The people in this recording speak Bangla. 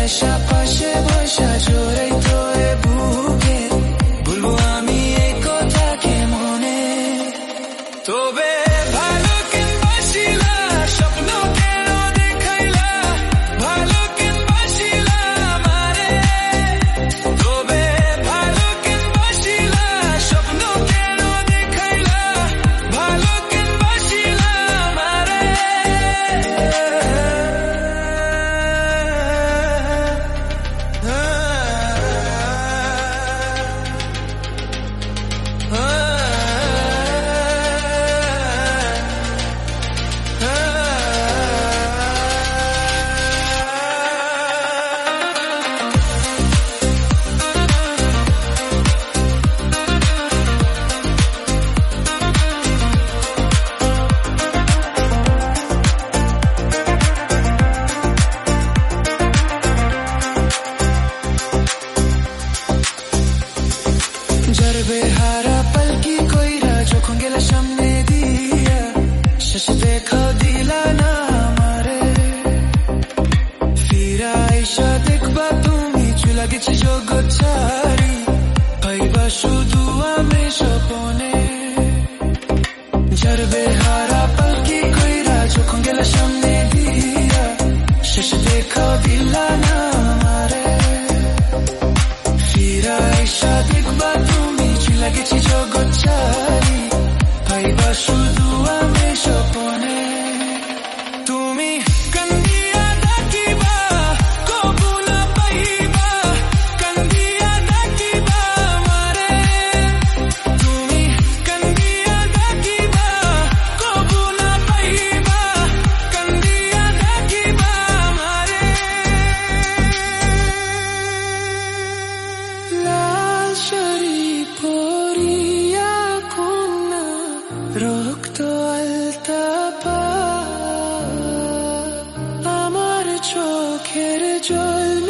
ভালোবাসা পাশে বসা জোরে তোরে বুকে বলবো আমি এই কথাকে মনে তবে ভালো কেন বাসিলা স্বপ্ন কেন দেখাইলা ভালো কেন বাসিলা আমারে তবে ভালো কেন বাসিলা স্বপ্ন কেন দেখাইলা ভালো কেন বাসিলা আমারে জরবে হারা পলকি কইরা যখন গেলা সামনে দিয়া শেষ দেখা দিলা না আমারে ফিরা আইসা দেখবা তুমি চুলা গেছি জগৎ ছাড়ি পাইবা শুধু আমি স্বপনে জরবে হারা পলকি কইরা যখন গেলা সামনে দিয়া শেষ দেখা দিলা না আমারে ফিরা আইসা দেখবা তুমি চুলা গেছি জগৎ ছাড়ি পাইবা শুধু আমি স্বপনে তুমি কান্দিয়া ডাকিবা কবু না পাইবা কান্দিয়া ডাকিবা আমারে তুমি কান্দিয়া ডাকিবা কবু না পাইবা কান্দিয়া ডাকিবা আমারে লাল শাড়ি পরিয়া কন্যা রক্ত আলতা পা আমার চোখের জল